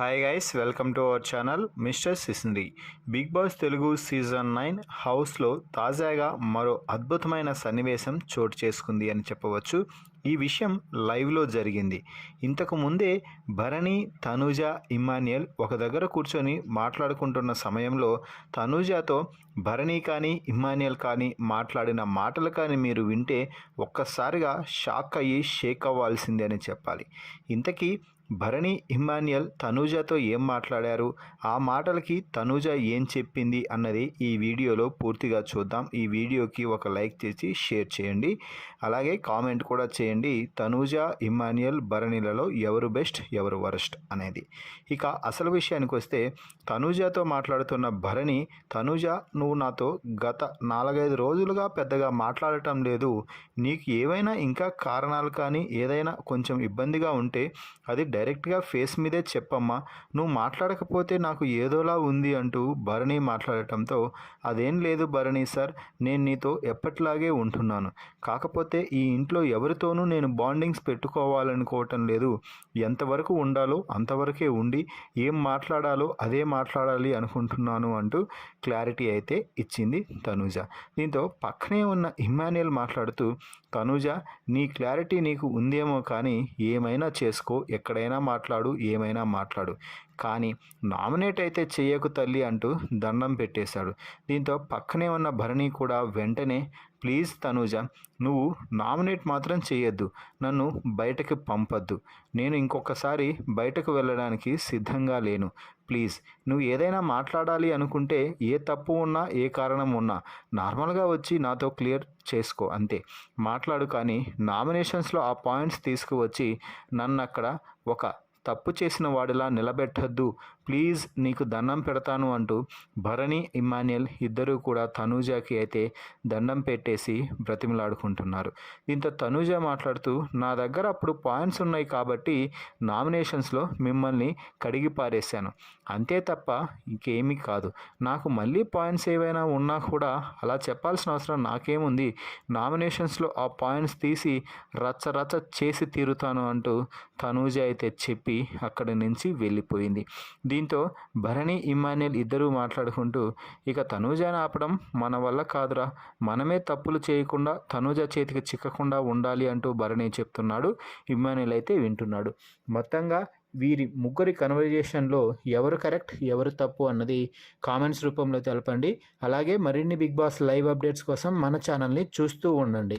Hi guys, welcome to our channel mister Sisindri. Bigg Boss Telugu season 9 హౌస్లో తాజాగా మరో అద్భుతమైన సన్నివేశం చోటు చేసుకుంది అని చెప్పవచ్చు. ఈ విషయం లైవ్లో జరిగింది. ఇంతకు ముందే భరణి, తనూజ, ఇమ్మాన్యుయల్ ఒక దగ్గర కూర్చొని మాట్లాడుకుంటున్న సమయంలో తనూజతో భరణి కానీ ఇమ్మాన్యుయల్ కానీ మాట్లాడిన మాటలు కానీ మీరు వింటే ఒక్కసారిగా షాక్ అయ్యి షేక్ అవ్వాల్సిందే అని చెప్పాలి. ఇంతకీ భరణి, ఇమ్మాన్యుయల్ తనూజతో ఏం మాట్లాడారు, ఆ మాటలకి తనూజ ఏం చెప్పింది అన్నది ఈ వీడియోలో పూర్తిగా చూద్దాం. ఈ వీడియోకి ఒక లైక్ చేసి షేర్ చేయండి, అలాగే కామెంట్ కూడా చేయండి. తనూజ, ఇమ్మాన్యుయల్, భరణిలలో ఎవరు బెస్ట్, ఎవరు వరస్ట్ అనేది. ఇక అసలు విషయానికి వస్తే తనూజతో మాట్లాడుతున్న భరణి, తనూజ నువ్వు నాతో గత 4-5 రోజులుగా పెద్దగా మాట్లాడటం లేదు, నీకు ఏవైనా ఇంకా కారణాలు కానీ ఏదైనా కొంచెం ఇబ్బందిగా ఉంటే అది డైరెక్ట్గా ఫేస్ మీదే చెప్పమ్మా, నువ్వు మాట్లాడకపోతే నాకు ఏదోలా ఉంది అంటూ భరణి మాట్లాడటంతో, అదేం లేదు భరణి సార్, నేను నీతో ఎప్పటిలాగే ఉంటున్నాను, కాకపోతే ఈ ఇంట్లో ఎవరితోనూ నేను బాండింగ్స్ పెట్టుకోవాలనుకోవటం లేదు, ఎంతవరకు ఉండాలో అంతవరకే ఉండి ఏం మాట్లాడాలో అదే మాట్లాడాలి అనుకుంటున్నాను అంటూ క్లారిటీ అయితే ఇచ్చింది తనూజ. దీంతో పక్కనే ఉన్న ఇమ్మాన్యుయల్ మాట్లాడుతూ, తనూజ నీ క్లారిటీ నీకు ఉందేమో కానీ ఏమైనా చేసుకో, ఎక్కడైనా మాట్లాడు, ఏమైనా మాట్లాడు, కానీ నామినేట్ అయితే చెయ్యకు తల్లి అంటూ దండం పెట్టేశాడు. దీంతో పక్కనే ఉన్న భరణి కూడా వెంటనే, ప్లీజ్ తనూజ, నువ్వు నామినేట్ మాత్రం చేయొద్దు, నన్ను బయటకు పంపొద్దు, నేను ఇంకొకసారి బయటకు వెళ్ళడానికి సిద్ధంగా లేను, ప్లీజ్ నువ్వు ఏదైనా మాట్లాడాలి అనుకుంటే ఏ తప్పు ఉన్నా ఏ కారణం ఉన్నా నార్మల్గా వచ్చి నాతో క్లియర్ చేసుకో, అంతే మాట్లాడు, కానీ నామినేషన్స్లో ఆ పాయింట్స్ తీసుకువచ్చి నన్ను అక్కడ ఒక తప్పు చేసిన వాడిలా నిలబెట్టద్దు, ప్లీజ్ నీకు దండం పెడతాను అంటూ భరణి, ఇమ్మాన్యుయల్ ఇద్దరూ కూడా తనూజకి అయితే దండం పెట్టేసి బ్రతిమలాడుకుంటున్నారు. దీంతో తనూజ మాట్లాడుతూ, నా దగ్గర అప్పుడు పాయింట్స్ ఉన్నాయి కాబట్టి నామినేషన్స్లో మిమ్మల్ని కడిగి పారేశాను, అంతే తప్ప ఇంకేమీ కాదు, నాకు మళ్ళీ పాయింట్స్ ఏవైనా ఉన్నా కూడా అలా చెప్పాల్సిన అవసరం నాకేముంది, నామినేషన్స్లో ఆ పాయింట్స్ తీసి రచ్చ చేసి తీరుతాను అంటూ తనూజ అయితే చెప్పి అక్కడి నుంచి వెళ్ళిపోయింది. దీంతో భరణి, ఇమ్మాన్యుయల్ ఇద్దరూ మాట్లాడుకుంటూ, ఇక తనూజని ఆపడం మన వల్ల కాదురా, మనమే తప్పులు చేయకుండా తనూజ చేతికి చిక్కకుండా ఉండాలి అంటూ భరణి చెప్తున్నాడు. ఇమ్మాన్యుయల్ అయితే వింటున్నాడు. మొత్తంగా వీరి ముగ్గురి కన్వర్జేషన్లో ఎవరు కరెక్ట్, ఎవరు తప్పు అన్నది కామెంట్స్ రూపంలో తెలపండి. అలాగే మరిన్ని బిగ్ బాస్ లైవ్ అప్డేట్స్ కోసం మన ఛానల్ని చూస్తూ ఉండండి.